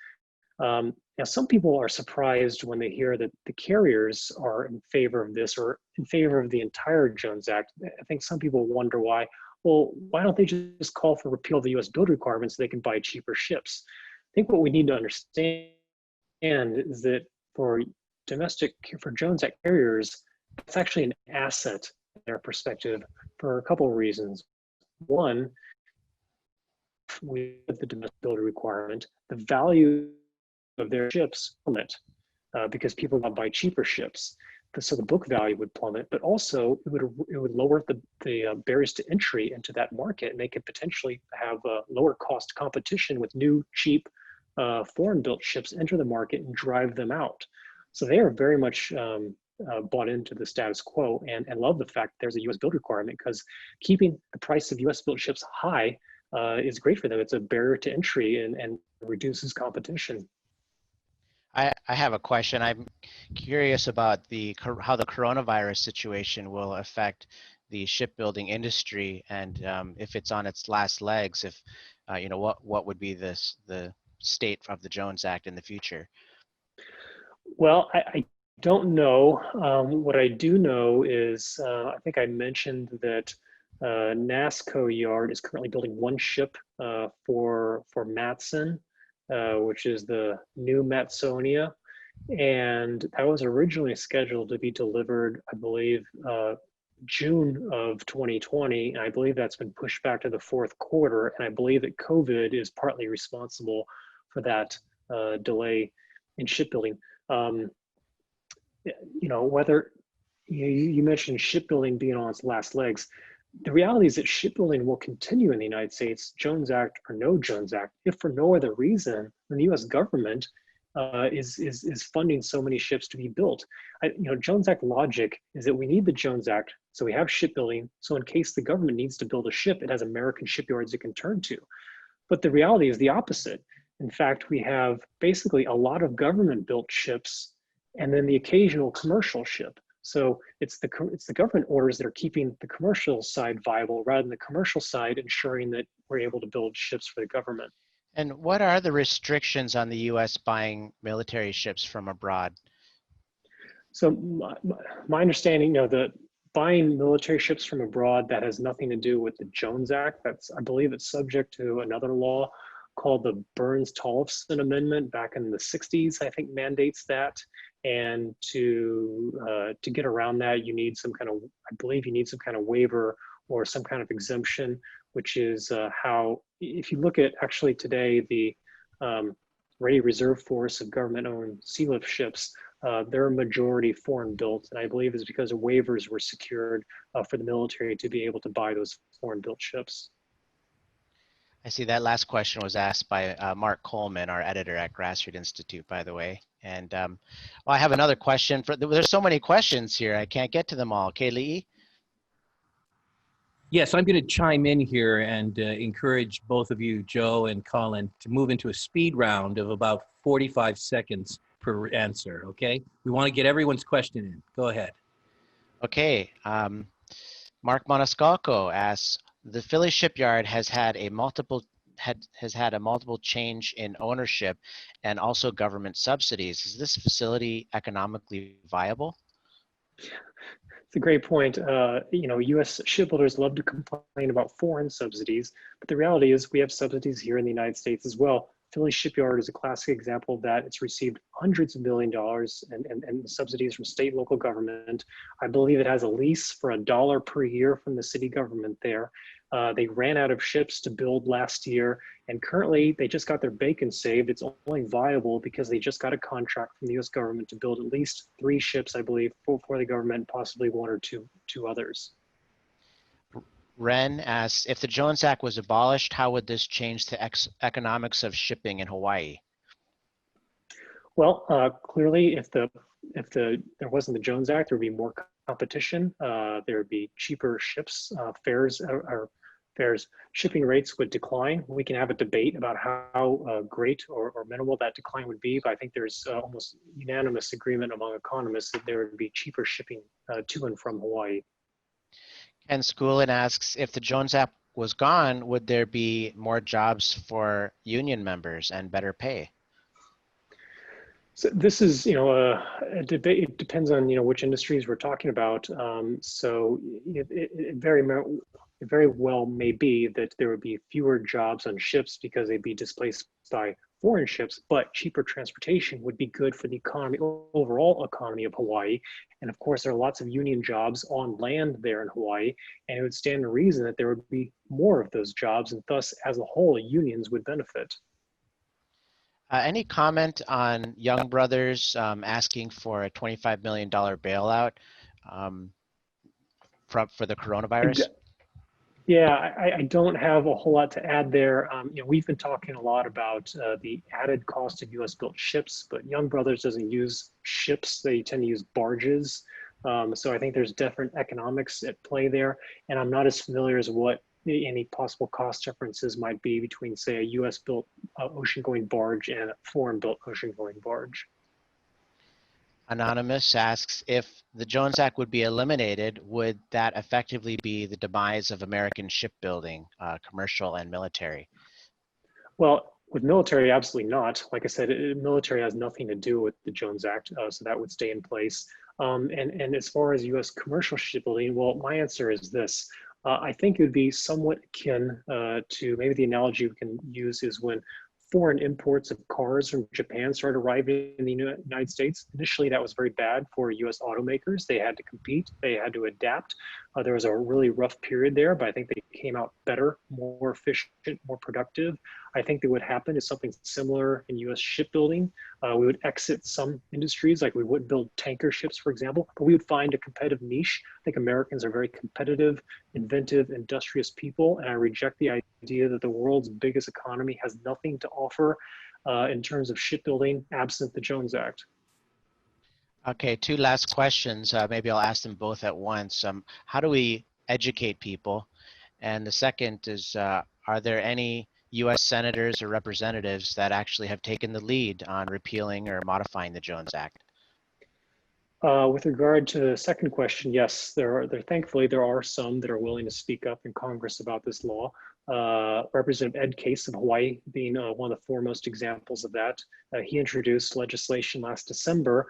Now, some people are surprised when they hear that the carriers are in favor of this or in favor of the entire Jones Act. I think some people wonder why. Well, why don't they just call for repeal of the US build requirements so they can buy cheaper ships? I think what we need to understand is that for Jones Act carriers, it's actually an asset in their perspective for a couple of reasons. One, with the domestic builder requirement, the value of their ships plummet because people want to buy cheaper ships. So the book value would plummet, but also it would lower the barriers to entry into that market, and they could potentially have lower cost competition with new, cheap, foreign-built ships enter the market and drive them out. So they are very much bought into the status quo and love the fact that there's a US build requirement, because keeping the price of US built ships high is great for them. It's a barrier to entry and reduces competition. I have a question. I'm curious about how the coronavirus situation will affect the shipbuilding industry, and if it's on its last legs, if what would be the state of the Jones Act in the future? Well, I don't know. What I do know is I think I mentioned that NASCO Yard is currently building one ship for Matson, which is the new Matsonia, and that was originally scheduled to be delivered, I believe, June of 2020, and I believe that's been pushed back to the fourth quarter, and I believe that COVID is partly responsible for that delay in shipbuilding. Whether you mentioned shipbuilding being on its last legs, the reality is that shipbuilding will continue in the United States, Jones Act or no Jones Act, if for no other reason than the U.S. government is funding so many ships to be built. Jones Act logic is that we need the Jones Act, so we have shipbuilding, so in case the government needs to build a ship, it has American shipyards it can turn to. But the reality is the opposite. In fact, we have basically a lot of government-built ships and then the occasional commercial ship. So it's the government orders that are keeping the commercial side viable rather than the commercial side ensuring that we're able to build ships for the government. And what are the restrictions on the U.S. buying military ships from abroad? So my understanding, the buying military ships from abroad, that has nothing to do with the Jones Act. I believe it's subject to another law called the Burns-Tollefson Amendment back in the 60s, I think mandates that. And to get around that, you need some kind of, I believe you need some kind of waiver or some kind of exemption, which is how, if you look at actually today, the Ready Reserve Force of government-owned sea lift ships, they're a majority foreign built, and I believe it's because waivers were secured for the military to be able to buy those foreign built ships. I see that last question was asked by Mark Coleman, our editor at Grassroot Institute, by the way. And well, I have another question. There's so many questions here, I can't get to them all. Kaylee? Yes, I'm going to chime in here and encourage both of you, Joe and Colin, to move into a speed round of about 45 seconds per answer, okay? We want to get everyone's question in. Go ahead. Okay. Mark Moniscalco asks, the Philly shipyard has had a multiple change in ownership and also government subsidies. Is this facility economically viable? It's a great point. U.S. shipbuilders love to complain about foreign subsidies, but the reality is we have subsidies here in the United States as well. Philly Shipyard is a classic example of that. It's received hundreds of $1 billion and subsidies from state and local government. I believe it has a lease for $1 per year from the city government there. They ran out of ships to build last year, and currently they just got their bacon saved. It's only viable because they just got a contract from the U.S. government to build at least 3 ships, I believe, for the government, possibly 1 or 2 others. Ren asks, if the Jones Act was abolished, how would this change the economics of shipping in Hawaii? Well, clearly, if there wasn't the Jones Act, there would be more competition. There would be cheaper ships. Shipping rates would decline. We can have a debate about how great or minimal that decline would be, but I think there's almost unanimous agreement among economists that there would be cheaper shipping to and from Hawaii. Ken Schoolin asks, if the Jones Act was gone, would there be more jobs for union members and better pay? So this is, a debate. It depends on, which industries we're talking about. So it very well may be that there would be fewer jobs on ships because they'd be displaced by foreign ships, but cheaper transportation would be good for the economy, overall economy of Hawaii. And of course, there are lots of union jobs on land there in Hawaii, and it would stand to reason that there would be more of those jobs, and thus, as a whole, unions would benefit. Any comment on Young Brothers asking for a $25 million bailout for the coronavirus? Yeah, I don't have a whole lot to add there. We've been talking a lot about the added cost of U.S. built ships, but Young Brothers doesn't use ships. They tend to use barges. So I think there's different economics at play there. And I'm not as familiar as what any possible cost differences might be between, say, a U.S. built ocean-going barge and a foreign built ocean-going barge. Anonymous asks, if the Jones Act would be eliminated, would that effectively be the demise of American shipbuilding, commercial and military? Well, with military, absolutely not. Like I said, military has nothing to do with the Jones Act, so that would stay in place. And as far as U.S. commercial shipbuilding, well, my answer is this. I think it would be somewhat akin to, maybe the analogy we can use is when foreign imports of cars from Japan started arriving in the United States. Initially, that was very bad for US automakers. They had to compete, they had to adapt. There was a really rough period there, but I think they came out better, more efficient, more productive. I think that what happened is something similar in US shipbuilding. We would exit some industries, like we wouldn't build tanker ships, for example, but we would find a competitive niche. I think Americans are very competitive, inventive, industrious people, and I reject the idea that the world's biggest economy has nothing to offer in terms of shipbuilding absent the Jones Act. Okay, two last questions. Maybe I'll ask them both at once. How do we educate people? And the second is, are there any US senators or representatives that actually have taken the lead on repealing or modifying the Jones Act? With regard to the second question, yes, thankfully there are some that are willing to speak up in Congress about this law. Representative Ed Case of Hawaii being one of the foremost examples of that. He introduced legislation last December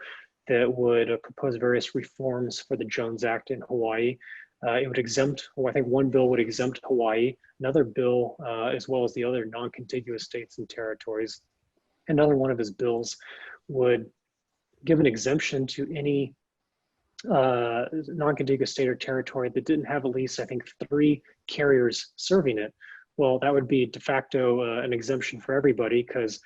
that would propose various reforms for the Jones Act in Hawaii. It would exempt, I think one bill would exempt Hawaii, another bill, as well as the other non-contiguous states and territories. Another one of his bills would give an exemption to any non-contiguous state or territory that didn't have at least, I think, 3 carriers serving it. Well, that would be de facto an exemption for everybody, because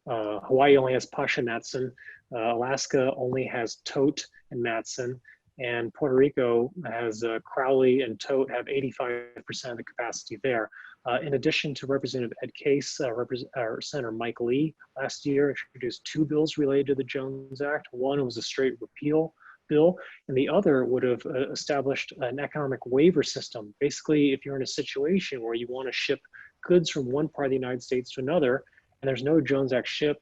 Hawaii only has Pasha Matson, Alaska only has Tote and Matson, and Puerto Rico has Crowley and Tote have 85% of the capacity there. In addition to Representative Ed Case, Senator Mike Lee last year introduced 2 bills related to the Jones Act. One was a straight repeal bill, and the other would have established an economic waiver system. Basically, if you're in a situation where you want to ship goods from one part of the United States to another, and there's no Jones Act ship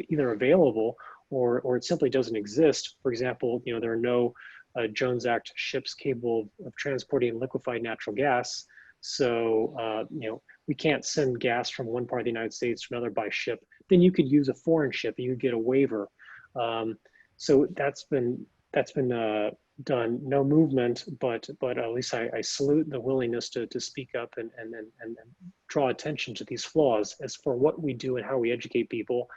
either available or it simply doesn't exist. For example, there are no Jones Act ships capable of transporting liquefied natural gas. So, we can't send gas from one part of the United States to another by ship. Then you could use a foreign ship and you could get a waiver. So that's been done. No movement, but at least I salute the willingness to speak up and draw attention to these flaws. As for what we do and how we educate people,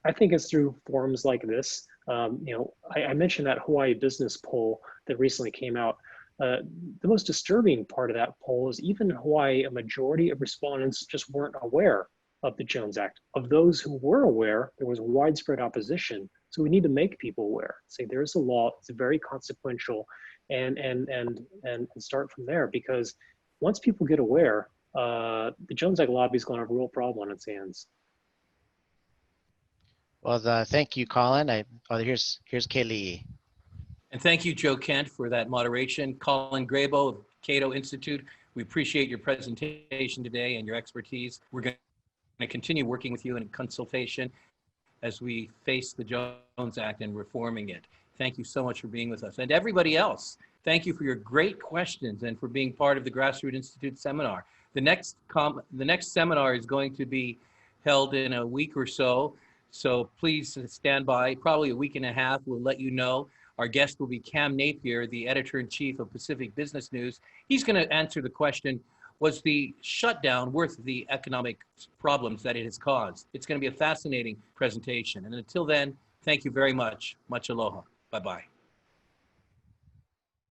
I think it's through forums like this. I mentioned that Hawaii business poll that recently came out. The most disturbing part of that poll is even in Hawaii, a majority of respondents just weren't aware of the Jones Act. Of those who were aware, there was widespread opposition. So we need to make people aware. Say there's a law, it's very consequential, and start from there, because once people get aware, the Jones Act lobby is going to have a real problem on its hands. Well, thank you, Colin. Here's Kaylee. And thank you, Joe Kent, for that moderation. Colin Grabow of Cato Institute, we appreciate your presentation today and your expertise. We're going to continue working with you in consultation as we face the Jones Act and reforming it. Thank you so much for being with us. And everybody else, thank you for your great questions and for being part of the Grassroot Institute seminar. The next seminar is going to be held in a week or so. So please stand by, probably a week and a half. We'll let you know. Our guest will be Cam Napier, the editor-in-chief of Pacific Business News. He's going to answer the question, was the shutdown worth the economic problems that it has caused? It's going to be a fascinating presentation. And until then, thank you very much. Much aloha. Bye-bye.